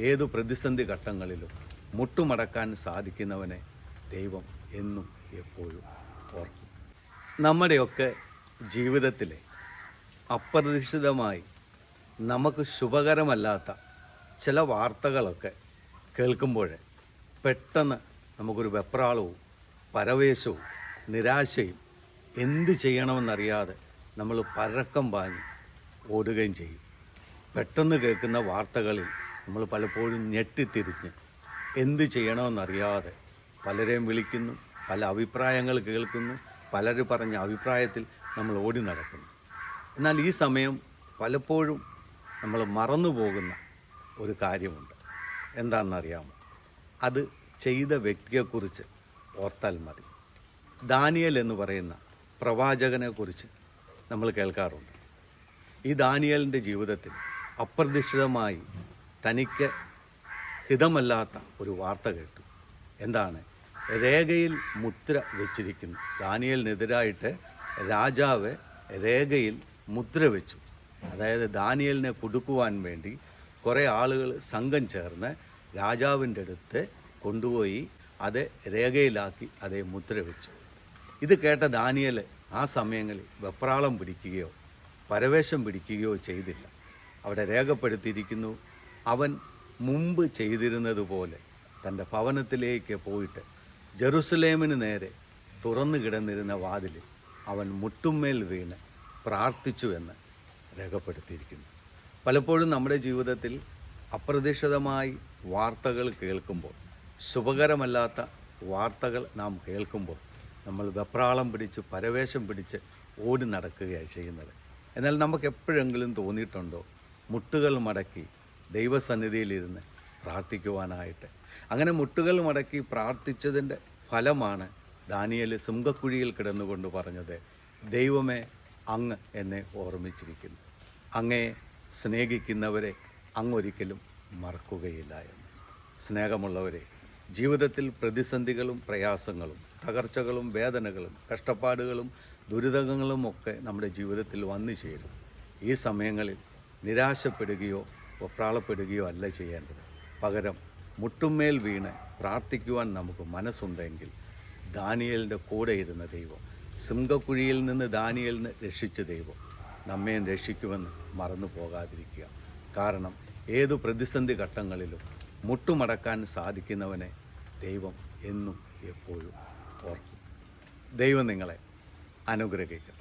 ഏതു പ്രതിസന്ധി ഘട്ടങ്ങളിലും മുട്ടുമടക്കാൻ സാധിക്കുന്നവനെ ദൈവം എന്നും എപ്പോഴും ഓർക്കും. നമ്മുടെയൊക്കെ ജീവിതത്തിലെ അപ്രതീക്ഷിതമായി നമുക്ക് ശുഭകരമല്ലാത്ത ചില വാർത്തകളൊക്കെ കേൾക്കുമ്പോൾ പെട്ടെന്ന് നമുക്കൊരു വെപ്രാളവും പരവേശവും നിരാശയും എന്ത് ചെയ്യണമെന്നറിയാതെ നമ്മൾ പരക്കം പാഞ്ഞ് ഓടുകയും ചെയ്യും. പെട്ടെന്ന് കേൾക്കുന്ന വാർത്തകളിൽ നമ്മൾ പലപ്പോഴും ഞെട്ടിത്തിരിഞ്ഞ് എന്ത് ചെയ്യണമെന്നറിയാതെ പലരെയും വിളിക്കുന്നു, പല അഭിപ്രായങ്ങൾ കേൾക്കുന്നു, പലരും പറഞ്ഞ അഭിപ്രായത്തിൽ നമ്മൾ ഓടി നടക്കുന്നു. എന്നാൽ ഈ സമയം പലപ്പോഴും നമ്മൾ മറന്നു പോകുന്ന ഒരു കാര്യമുണ്ട്. എന്താണെന്നറിയാമോ? അത് ചെയ്ത വ്യക്തിയെക്കുറിച്ച് ഓർത്താൽ മതി. ദാനിയേൽ എന്ന് പറയുന്ന പ്രവാചകനെക്കുറിച്ച് നമ്മൾ കേൾക്കാറുണ്ട്. ഈ ദാനിയേലിൻ്റെ ജീവിതത്തിൽ അപ്രതീക്ഷിതമായി തനിക്ക് ഹിതമല്ലാത്ത ഒരു വാർത്ത കേട്ടു. എന്താണ്? രേഖയിൽ മുദ്ര വെച്ചിരിക്കുന്നു. ദാനിയേലിനെതിരായിട്ട് രാജാവ് രേഖയിൽ മുദ്ര വെച്ചു. അതായത് ദാനിയേലിനെ കുടുക്കുവാൻ വേണ്ടി കുറേ ആളുകൾ സംഘം ചേർന്ന് രാജാവിൻ്റെ അടുത്ത് കൊണ്ടുപോയി അത് രേഖയിലാക്കി അതേ മുദ്ര വെച്ചു. ഇത് കേട്ട ദാനിയേൽ ആ സമയങ്ങളിൽ വെപ്രാളം പിടിക്കുകയോ പരവേശം പിടിക്കുകയോ ചെയ്തില്ല. അവിടെ രേഖപ്പെടുത്തിയിരിക്കുന്നു, അവൻ മുമ്പ് ചെയ്തിരുന്നത് പോലെ തൻ്റെ ഭവനത്തിലേക്ക് പോയിട്ട് ജെറുസലേമിന് നേരെ തുറന്നു കിടന്നിരുന്ന വാതിൽ അവൻ മുട്ടുമേൽ വീണ് പ്രാർത്ഥിച്ചു എന്ന് രേഖപ്പെടുത്തിയിരിക്കുന്നു. പലപ്പോഴും നമ്മുടെ ജീവിതത്തിൽ അപ്രതീക്ഷിതമായി വാർത്തകൾ കേൾക്കുമ്പോൾ, ശുഭകരമല്ലാത്ത വാർത്തകൾ നാം കേൾക്കുമ്പോൾ നമ്മൾ വെപ്രാളം പിടിച്ച് പരവേശം പിടിച്ച് ഓടി നടക്കുകയാണ് ചെയ്യുന്നത്. എന്നാൽ നമുക്ക് എപ്പോഴെങ്കിലും തോന്നിയിട്ടുണ്ടോ മുട്ടുകൾ മടക്കി ദൈവസന്നിധിയിലിരുന്ന് പ്രാർത്ഥിക്കുവാനായിട്ട്? അങ്ങനെ മുട്ടുകൾ മടക്കി പ്രാർത്ഥിച്ചതിൻ്റെ ഫലമാണ് ദാനിയേൽ സിംഹക്കുഴിയിൽ കിടന്നുകൊണ്ട് പറഞ്ഞത്, ദൈവമേ അങ്ങ് എന്നെ ഓർമ്മിച്ചിരിക്കുന്നു, അങ്ങയെ സ്നേഹിക്കുന്നവരെ അങ്ങൊരിക്കലും മറക്കുകയില്ല എന്ന്. സ്നേഹമുള്ളവരെ, ജീവിതത്തിൽ പ്രതിസന്ധികളും പ്രയാസങ്ങളും തകർച്ചകളും വേദനകളും കഷ്ടപ്പാടുകളും ദുരിതങ്ങളും ഒക്കെ നമ്മുടെ ജീവിതത്തിൽ വന്നു ചേരും. ഈ സമയങ്ങളിൽ നിരാശപ്പെടുകയോ വെപ്രാളപ്പെടുകയോ അല്ല ചെയ്യേണ്ടത്. പകരം മുട്ടുമേൽ വീണ് പ്രാർത്ഥിക്കുവാൻ നമുക്ക് മനസ്സുണ്ടെങ്കിൽ ദാനിയേലിൻ്റെ കൂടെ ഇരുന്ന ദൈവം, സിംഹക്കുഴിയിൽ നിന്ന് ദാനിയേലിനെ രക്ഷിച്ച ദൈവം നമ്മയും രക്ഷിക്കുമെന്ന് മറന്നു പോകാതിരിക്കുക. കാരണം ഏതു പ്രതിസന്ധി ഘട്ടങ്ങളിലും മുട്ടുമടക്കാൻ സാധിക്കുന്നവനെ ദൈവം എന്നും എപ്പോഴും ഓർക്കും. ദൈവം നിങ്ങളെ അനുഗ്രഹിക്കും.